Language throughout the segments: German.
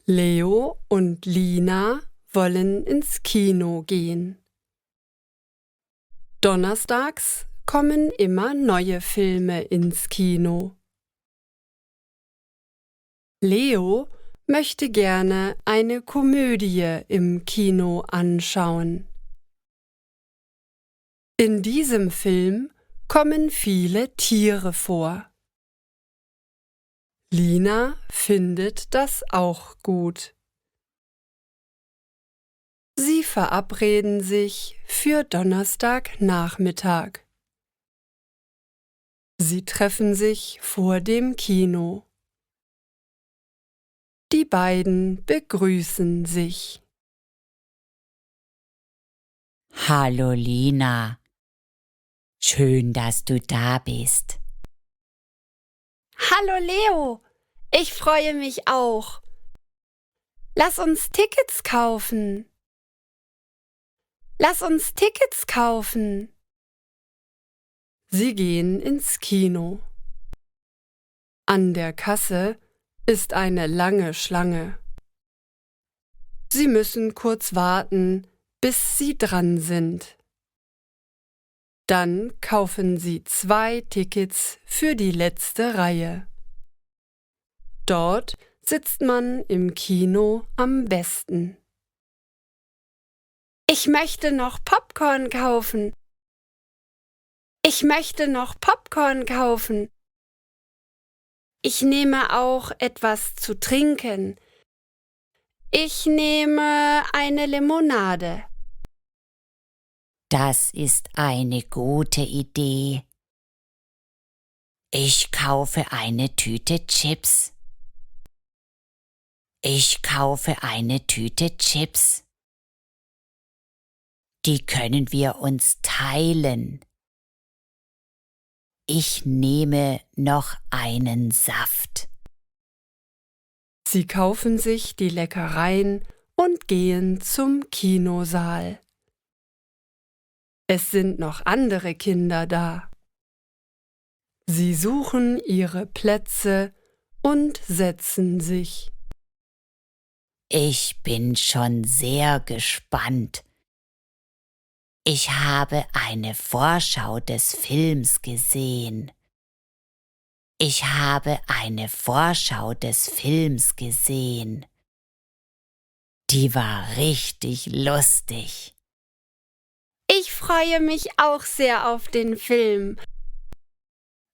Leo und Lina wollen ins Kino gehen. Donnerstags kommen immer neue Filme ins Kino. Leo möchte gerne eine Komödie im Kino anschauen. In diesem Film kommen viele Tiere vor. Lina findet das auch gut. Sie verabreden sich für Donnerstagnachmittag. Sie treffen sich vor dem Kino. Die beiden begrüßen sich. Hallo Lina, schön, dass du da bist. Hallo Leo, ich freue mich auch. Lass uns Tickets kaufen. Lass uns Tickets kaufen. Sie gehen ins Kino. An der Kasse ist eine lange Schlange. Sie müssen kurz warten, bis Sie dran sind. Dann kaufen Sie 2 Tickets für die letzte Reihe. Dort sitzt man im Kino am besten. Ich möchte noch Popcorn kaufen. Ich möchte noch Popcorn kaufen. Ich nehme auch etwas zu trinken. Ich nehme eine Limonade. Das ist eine gute Idee. Ich kaufe eine Tüte Chips. Ich kaufe eine Tüte Chips. Die können wir uns teilen. Ich nehme noch einen Saft. Sie kaufen sich die Leckereien und gehen zum Kinosaal. Es sind noch andere Kinder da. Sie suchen ihre Plätze und setzen sich. Ich bin schon sehr gespannt. Ich habe eine Vorschau des Films gesehen. Ich habe eine Vorschau des Films gesehen. Die war richtig lustig. Ich freue mich auch sehr auf den Film.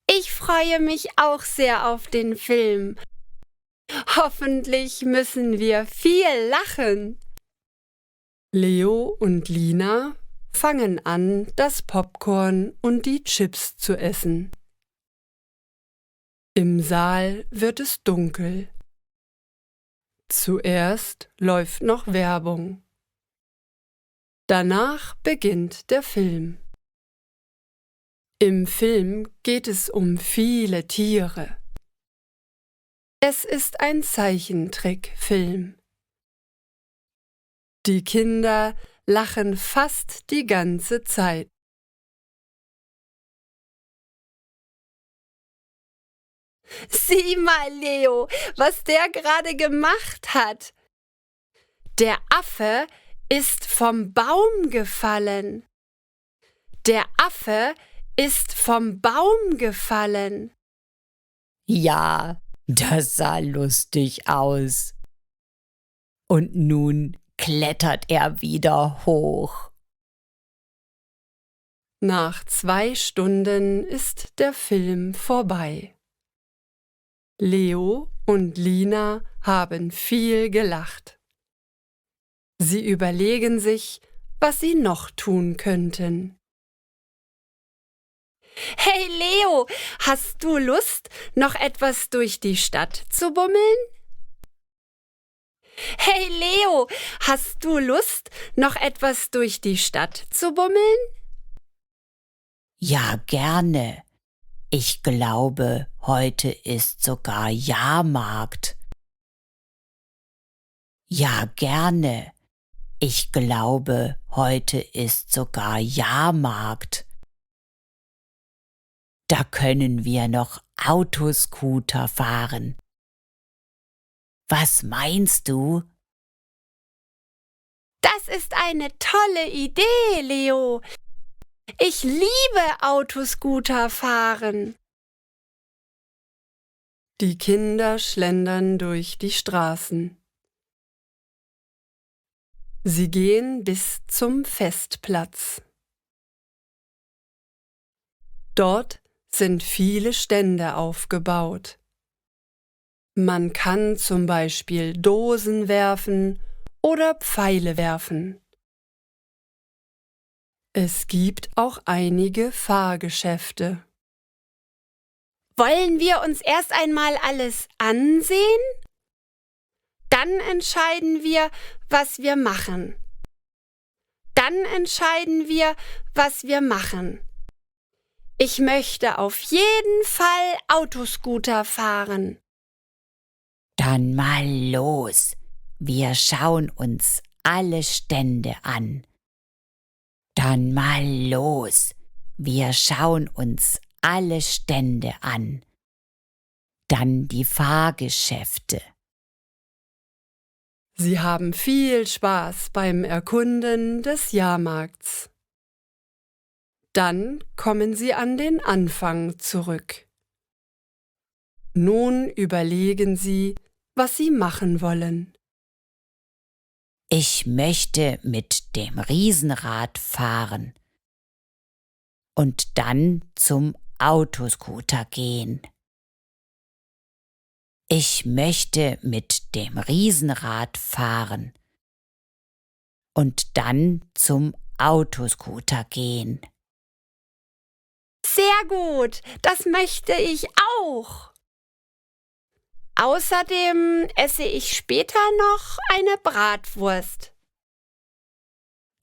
Ich freue mich auch sehr auf den Film. Hoffentlich müssen wir viel lachen. Leo und Lina fangen an, das Popcorn und die Chips zu essen. Im Saal wird es dunkel. Zuerst läuft noch Werbung. Danach beginnt der Film. Im Film geht es um viele Tiere. Es ist ein Zeichentrickfilm. Die Kinder lachen fast die ganze Zeit. Sieh mal, Leo, was der gerade gemacht hat. Der Affe ist vom Baum gefallen. Der Affe ist vom Baum gefallen. Ja, das sah lustig aus. Und nun klettert er wieder hoch. Nach 2 Stunden ist der Film vorbei. Leo und Lina haben viel gelacht. Sie überlegen sich, was sie noch tun könnten. Hey Leo, hast du Lust, noch etwas durch die Stadt zu bummeln? Hey Leo, hast du Lust, noch etwas durch die Stadt zu bummeln? Ja, gerne. Ich glaube, heute ist sogar Jahrmarkt. Ja, gerne. Ich glaube, heute ist sogar Jahrmarkt. Da können wir noch Autoscooter fahren. Was meinst du? Das ist eine tolle Idee, Leo. Ich liebe Autoscooter fahren. Die Kinder schlendern durch die Straßen. Sie gehen bis zum Festplatz. Dort sind viele Stände aufgebaut. Man kann zum Beispiel Dosen werfen oder Pfeile werfen. Es gibt auch einige Fahrgeschäfte. Wollen wir uns erst einmal alles ansehen? Dann entscheiden wir, was wir machen. Ich möchte auf jeden Fall Autoscooter fahren. Dann mal los. Wir schauen uns alle Stände an. Dann mal los. Wir schauen uns alle Stände an. Dann die Fahrgeschäfte. Sie haben viel Spaß beim Erkunden des Jahrmarkts. Dann kommen Sie an den Anfang zurück. Nun überlegen Sie, was Sie machen wollen. Ich möchte mit dem Riesenrad fahren und dann zum Autoscooter gehen. Ich möchte mit dem Riesenrad fahren und dann zum Autoscooter gehen. Sehr gut, das möchte ich auch. Außerdem esse ich später noch eine Bratwurst.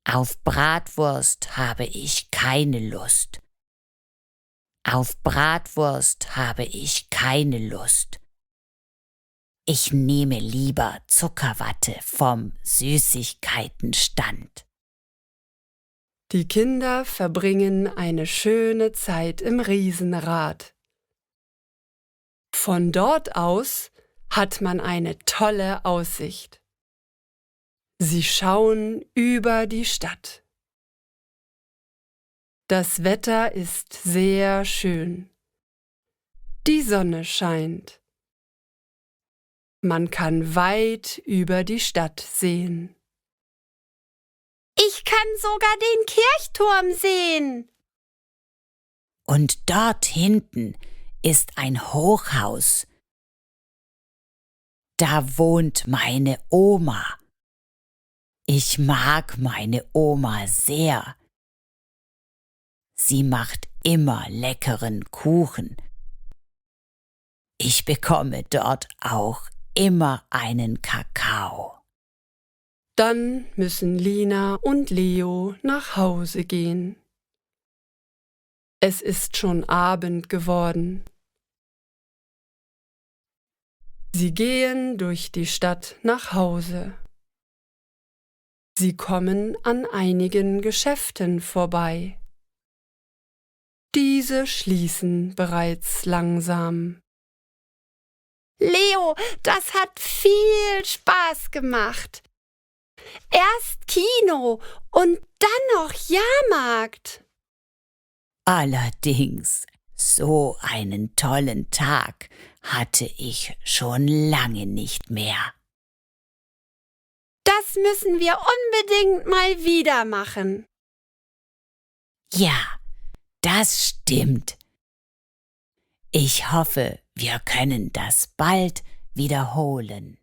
Auf Bratwurst habe ich keine Lust. Auf Bratwurst habe ich keine Lust. Ich nehme lieber Zuckerwatte vom Süßigkeitenstand. Die Kinder verbringen eine schöne Zeit im Riesenrad. Von dort aus hat man eine tolle Aussicht. Sie schauen über die Stadt. Das Wetter ist sehr schön. Die Sonne scheint. Man kann weit über die Stadt sehen. Ich kann sogar den Kirchturm sehen. Und dort hinten ist ein Hochhaus. Da wohnt meine Oma. Ich mag meine Oma sehr. Sie macht immer leckeren Kuchen. Ich bekomme dort auch immer einen Kakao. Dann müssen Lina und Leo nach Hause gehen. Es ist schon Abend geworden. Sie gehen durch die Stadt nach Hause. Sie kommen an einigen Geschäften vorbei. Diese schließen bereits langsam. Leo, das hat viel Spaß gemacht. Erst Kino und dann noch Jahrmarkt. Allerdings, so einen tollen Tag hatte ich schon lange nicht mehr. Das müssen wir unbedingt mal wieder machen. Ja, das stimmt. Ich hoffe, wir können das bald wiederholen.